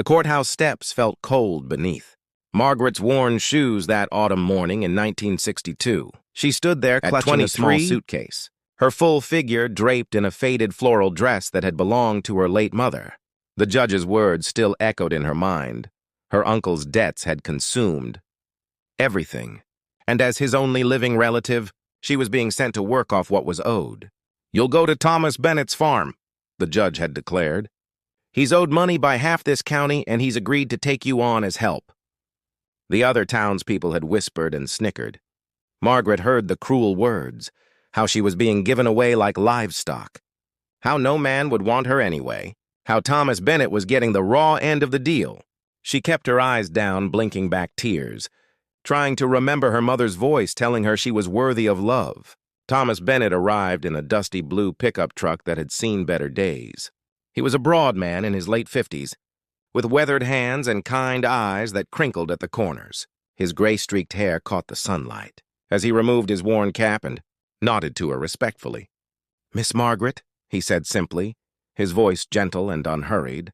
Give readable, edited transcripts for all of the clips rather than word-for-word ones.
The courthouse steps felt cold beneath. Margaret's worn shoes that autumn morning in 1962. She stood there clutching a small suitcase, her full figure draped in a faded floral dress that had belonged to her late mother. The judge's words still echoed in her mind. Her uncle's debts had consumed everything, and as his only living relative, she was being sent to work off what was owed. "You'll go to Thomas Bennett's farm," the judge had declared. "He's owed money by half this county, and he's agreed to take you on as help." The other townspeople had whispered and snickered. Margaret heard the cruel words, how she was being given away like livestock, how no man would want her anyway, how Thomas Bennett was getting the raw end of the deal. She kept her eyes down, blinking back tears, trying to remember her mother's voice telling her she was worthy of love. Thomas Bennett arrived in a dusty blue pickup truck that had seen better days. He was a broad man in his late 50s, with weathered hands and kind eyes that crinkled at the corners. His gray-streaked hair caught the sunlight as he removed his worn cap and nodded to her respectfully. "Miss Margaret," he said simply, his voice gentle and unhurried.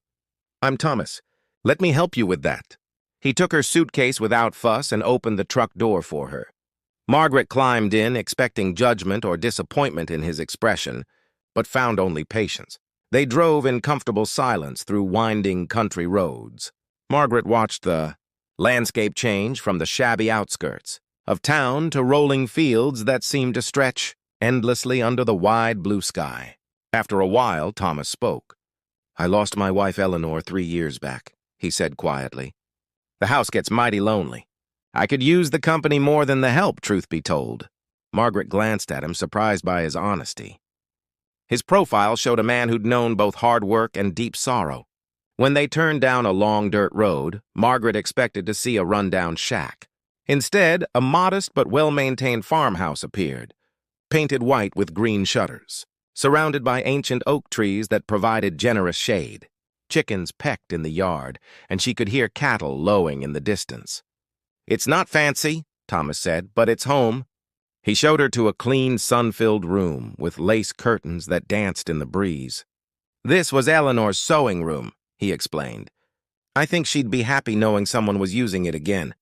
"I'm Thomas. Let me help you with that." He took her suitcase without fuss and opened the truck door for her. Margaret climbed in, expecting judgment or disappointment in his expression, but found only patience. They drove in comfortable silence through winding country roads. Margaret watched the landscape change from the shabby outskirts of town to rolling fields that seemed to stretch endlessly under the wide blue sky. After a while, Thomas spoke. "I lost my wife Eleanor 3 years back," he said quietly. "The house gets mighty lonely. I could use the company more than the help, truth be told." Margaret glanced at him, surprised by his honesty. His profile showed a man who'd known both hard work and deep sorrow. When they turned down a long dirt road, Margaret expected to see a rundown shack. Instead, a modest but well-maintained farmhouse appeared, painted white with green shutters, surrounded by ancient oak trees that provided generous shade. Chickens pecked in the yard, and she could hear cattle lowing in the distance. "It's not fancy," Thomas said, "but it's home." He showed her to a clean, sun-filled room with lace curtains that danced in the breeze. "This was Eleanor's sewing room," he explained. "I think she'd be happy knowing someone was using it again."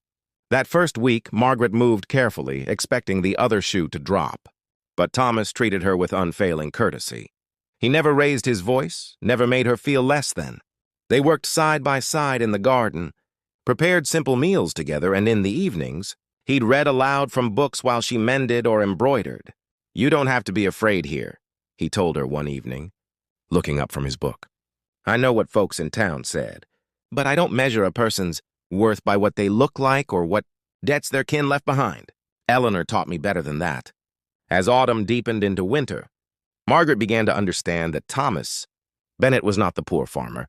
That first week, Margaret moved carefully, expecting the other shoe to drop. But Thomas treated her with unfailing courtesy. He never raised his voice, never made her feel less than. They worked side by side in the garden, prepared simple meals together, and in the evenings, he'd read aloud from books while she mended or embroidered. "You don't have to be afraid here," he told her one evening, looking up from his book. "I know what folks in town said, but I don't measure a person's worth by what they look like or what debts their kin left behind. Eleanor taught me better than that." As autumn deepened into winter, Margaret began to understand that Thomas Bennett was not the poor farmer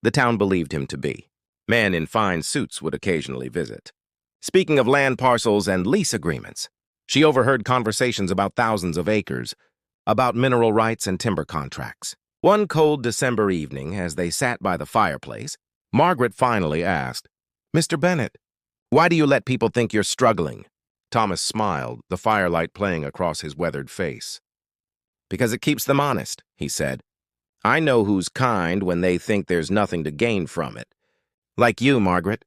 the town believed him to be. Men in fine suits would occasionally visit. Speaking of land parcels and lease agreements, she overheard conversations about thousands of acres, about mineral rights and timber contracts. One cold December evening, as they sat by the fireplace, Margaret finally asked, "Mr. Bennett, why do you let people think you're struggling?" Thomas smiled, the firelight playing across his weathered face. "Because it keeps them honest," he said. "I know who's kind when they think there's nothing to gain from it. Like you, Margaret.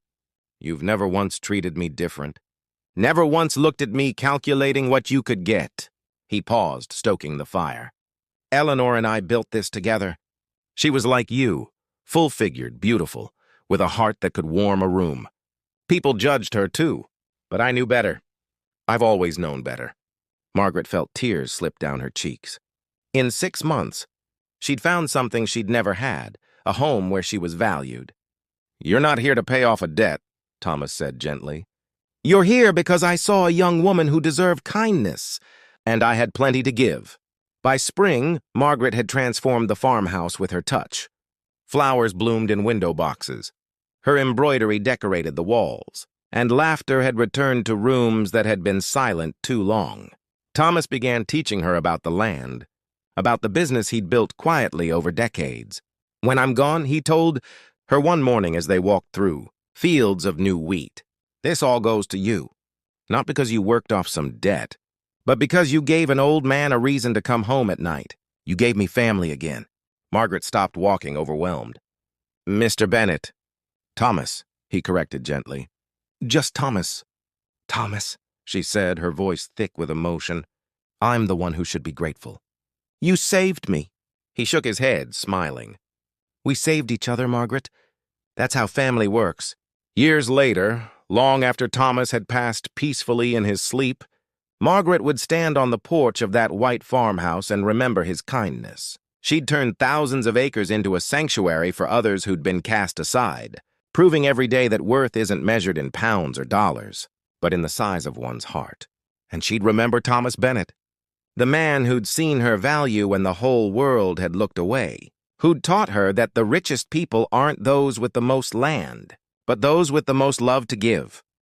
You've never once treated me different. Never once looked at me calculating what you could get." He paused, stoking the fire. "Eleanor and I built this together. She was like you, full-figured, beautiful, with a heart that could warm a room. People judged her, too, but I knew better. I've always known better." Margaret felt tears slip down her cheeks. In 6 months, she'd found something she'd never had, a home where she was valued. "You're not here to pay off a debt," Thomas said gently. "You're here because I saw a young woman who deserved kindness, and I had plenty to give." By spring, Margaret had transformed the farmhouse with her touch. Flowers bloomed in window boxes. Her embroidery decorated the walls, and laughter had returned to rooms that had been silent too long. Thomas began teaching her about the land, about the business he'd built quietly over decades. "When I'm gone," he told her one morning as they walked through, fields of new wheat, "this all goes to you. Not because you worked off some debt, but because you gave an old man a reason to come home at night. You gave me family again." Margaret stopped walking, overwhelmed. "Mr. Bennett, Thomas, he corrected gently. Just Thomas. Thomas, she said, her voice thick with emotion. I'm the one who should be grateful. You saved me. He shook his head, smiling. We saved each other, Margaret. That's how family works. Years later, long after Thomas had passed peacefully in his sleep, Margaret would stand on the porch of that white farmhouse and remember his kindness. She'd turned thousands of acres into a sanctuary for others who'd been cast aside, proving every day that worth isn't measured in pounds or dollars, but in the size of one's heart. And she'd remember Thomas Bennett, the man who'd seen her value when the whole world had looked away, who'd taught her that the richest people aren't those with the most land, but those with the most love to give.